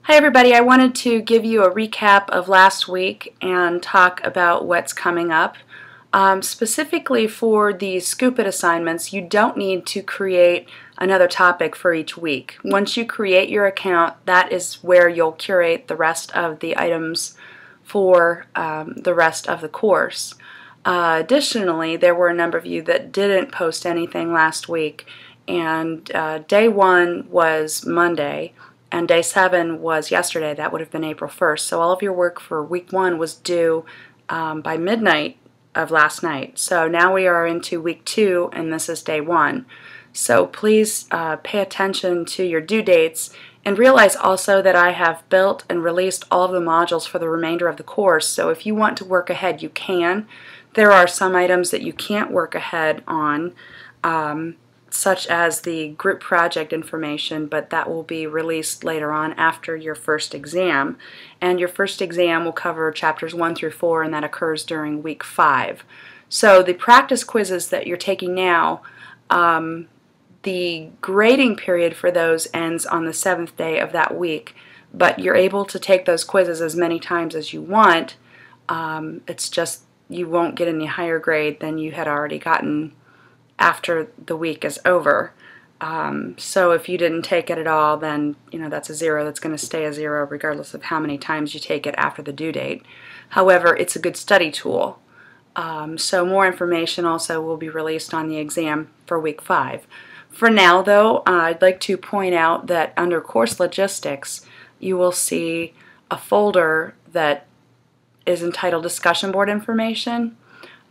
Hi everybody, I wanted to give you a recap of last week and talk about what's coming up. Specifically for the Scoop It assignments, you don't need to create another topic for each week. Once you create your account, that is where you'll curate the rest of the items for the rest of the course. Additionally, there were a number of you that didn't post anything last week, and day 1 was Monday, and day 7 was yesterday. That would have been April 1st. So all of your work for week 1 was due by midnight of last night. So now we are into week 2, and this is day 1. So please pay attention to your due dates, and realize also that I have built and released all of the modules for the remainder of the course. So if you want to work ahead, you can. There are some items that you can't work ahead on, such as the group project information, but that will be released later on after your first exam. And your first exam will cover chapters 1 through 4, and that occurs during week 5. So the practice quizzes that you're taking now, the grading period for those ends on the 7th day of that week, but you're able to take those quizzes as many times as you want. It's just you won't get any higher grade than you had already gotten after the week is over. So if you didn't take it at all, then that's a 0. That's going to stay a 0 regardless of how many times you take it after the due date. However, it's a good study tool. So more information also will be released on the exam for week 5. For now, though, I'd like to point out that under course logistics, you will see a folder that is entitled Discussion Board Information.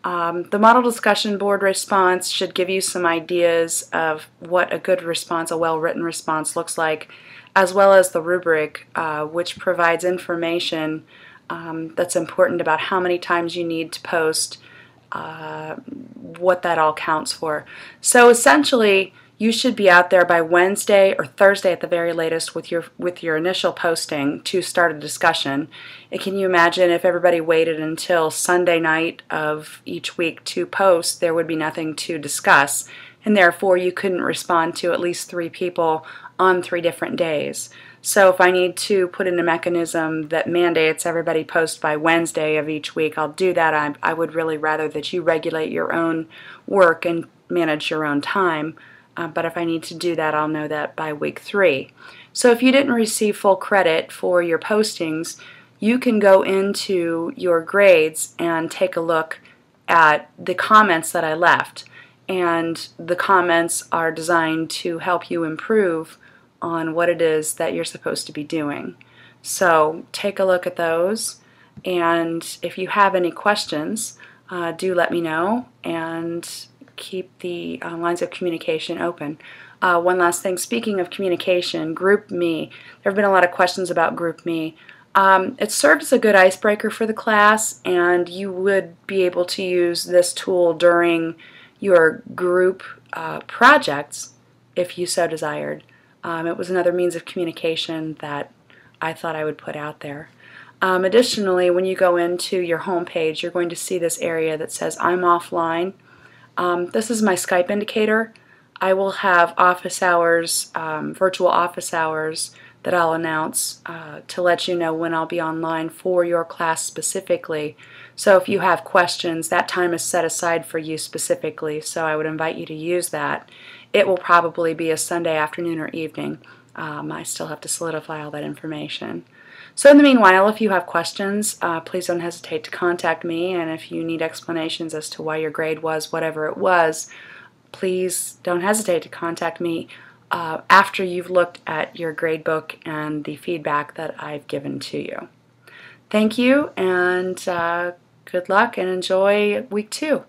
The model discussion board response should give you some ideas of what a good response, a well-written response, looks like, as well as the rubric, which provides information that's important about how many times you need to post, what that all counts for. So essentially, you should be out there by Wednesday or Thursday at the very latest with your initial posting to start a discussion. And can you imagine if everybody waited until Sunday night of each week to post, there would be nothing to discuss, and therefore you couldn't respond to at least 3 people on 3 different days. So if I need to put in a mechanism that mandates everybody post by Wednesday of each week, I'll do that. I would really rather that you regulate your own work and manage your own time. But if I need to do that, I'll know that by week 3. So if you didn't receive full credit for your postings, you can go into your grades and take a look at the comments that I left. And the comments are designed to help you improve on what it is that you're supposed to be doing. So take a look at those, and if you have any questions, do let me know, and keep the lines of communication open. One last thing, speaking of communication, GroupMe. There have been a lot of questions about GroupMe. It served as a good icebreaker for the class, and you would be able to use this tool during your group projects if you so desired. It was another means of communication that I thought I would put out there. Additionally, when you go into your home page, you're going to see this area that says I'm offline. This is my Skype indicator. I will have office hours, virtual office hours that I'll announce to let you know when I'll be online for your class specifically. So if you have questions, that time is set aside for you specifically, so I would invite you to use that. It will probably be a Sunday afternoon or evening. I still have to solidify all that information. So in the meanwhile, if you have questions, please don't hesitate to contact me, and if you need explanations as to why your grade was whatever it was, please don't hesitate to contact me after you've looked at your grade book and the feedback that I've given to you. Thank you, and good luck, and enjoy week 2.